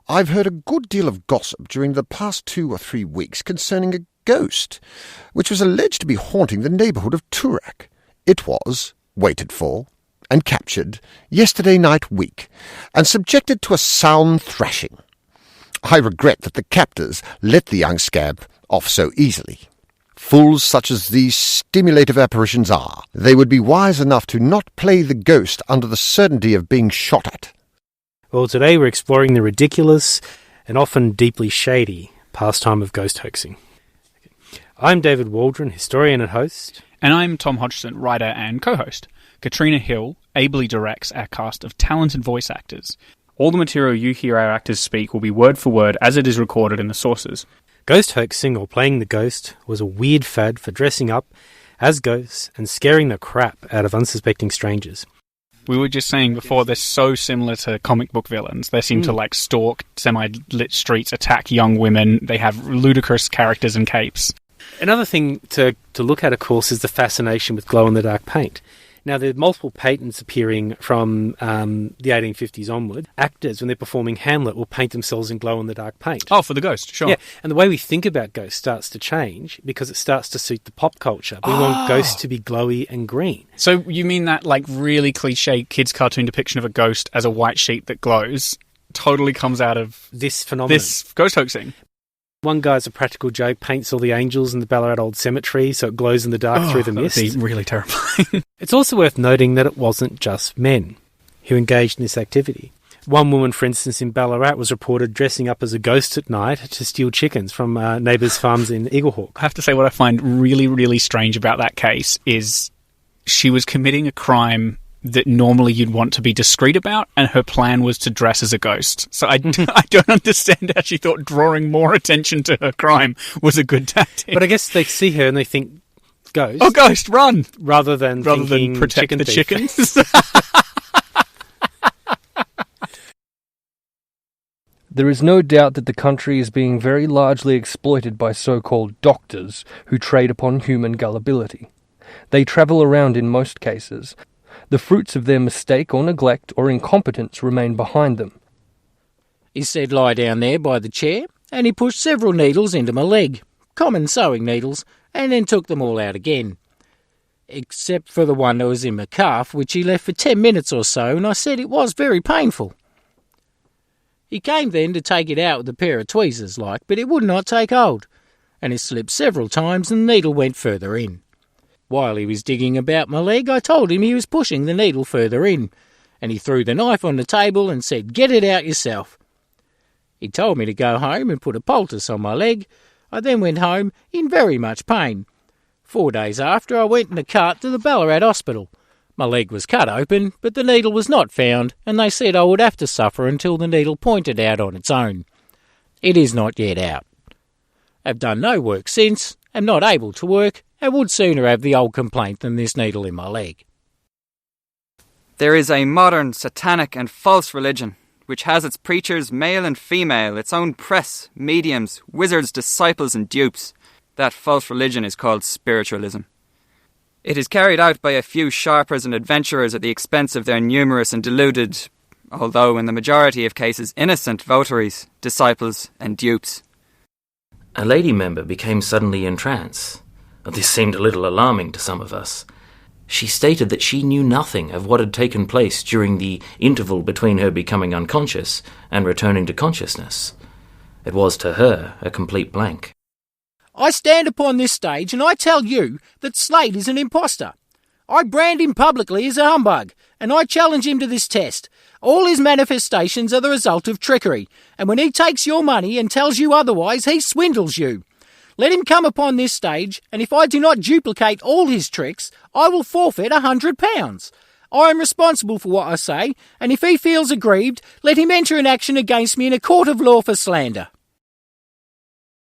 I've heard a good deal of gossip during the past 2 or 3 weeks concerning a ghost, which was alleged to be haunting the neighbourhood of Toorak. It was waited for and captured yesterday night week, and subjected to a sound thrashing. I regret that the captors let the young scamp off so easily. Fools such as these stimulative apparitions are, they would be wise enough to not play the ghost under the certainty of being shot at. Well, today we're exploring the ridiculous and often deeply shady pastime of ghost hoaxing. I'm David Waldron, historian and host. And I'm Tom Hodgson, writer and co-host. Katrina Hill ably directs our cast of talented voice actors. All the material you hear our actors speak will be word for word as it is recorded in the sources. Ghost hoaxing, or playing the ghost, was a weird fad for dressing up as ghosts and scaring the crap out of unsuspecting strangers. We were just saying before, they're so similar to comic book villains. They seem to stalk semi-lit streets, attack young women. They have ludicrous characters and capes. Another thing to look at, of course, is the fascination with glow-in-the-dark paint. Now, there are multiple patents appearing from the 1850s onward. Actors, when they're performing Hamlet, will paint themselves in glow-in-the-dark paint. Oh, for the ghost, sure. Yeah, and the way we think about ghosts starts to change because it starts to suit the pop culture. We want ghosts to be glowy and green. So you mean that really cliche kids' cartoon depiction of a ghost as a white sheet that glows totally comes out of this phenomenon? This ghost hoaxing? One guy's a practical joke, paints all the angels in the Ballarat Old Cemetery so it glows in the dark through the mist. That would be really terrifying. It's also worth noting that it wasn't just men who engaged in this activity. One woman, for instance, in Ballarat was reported dressing up as a ghost at night to steal chickens from neighbours' farms in Eaglehawk. I have to say what I find really, really strange about that case is she was committing a crime that normally you'd want to be discreet about, and her plan was to dress as a ghost. So I don't understand how she thought drawing more attention to her crime was a good tactic. But I guess they see her and they think, ghost. Oh, ghost, run! Rather than protect chicken the thief. chickens. There is no doubt that the country is being very largely exploited by so-called doctors who trade upon human gullibility. They travel around in most cases. The fruits of their mistake or neglect or incompetence remain behind them. He said lie down there by the chair, and he pushed several needles into my leg, common sewing needles, and then took them all out again. Except for the one that was in my calf, which he left for 10 minutes or so, and I said it was very painful. He came then to take it out with a pair of tweezers but it would not take hold, and it slipped several times and the needle went further in. While he was digging about my leg, I told him he was pushing the needle further in, and he threw the knife on the table and said, "Get it out yourself." He told me to go home and put a poultice on my leg. I then went home in very much pain. 4 days after, I went in a cart to the Ballarat Hospital. My leg was cut open, but the needle was not found, and they said I would have to suffer until the needle pointed out on its own. It is not yet out. I've done no work since, am not able to work, I would sooner have the old complaint than this needle in my leg. There is a modern, satanic and false religion, which has its preachers, male and female, its own press, mediums, wizards, disciples and dupes. That false religion is called spiritualism. It is carried out by a few sharpers and adventurers at the expense of their numerous and deluded, although in the majority of cases innocent votaries, disciples and dupes. A lady member became suddenly entranced. This seemed a little alarming to some of us. She stated that she knew nothing of what had taken place during the interval between her becoming unconscious and returning to consciousness. It was to her a complete blank. I stand upon this stage and I tell you that Slade is an imposter. I brand him publicly as a humbug, and I challenge him to this test. All his manifestations are the result of trickery, and when he takes your money and tells you otherwise, he swindles you. Let him come upon this stage, and if I do not duplicate all his tricks, I will forfeit £100. I am responsible for what I say, and if he feels aggrieved, let him enter an action against me in a court of law for slander.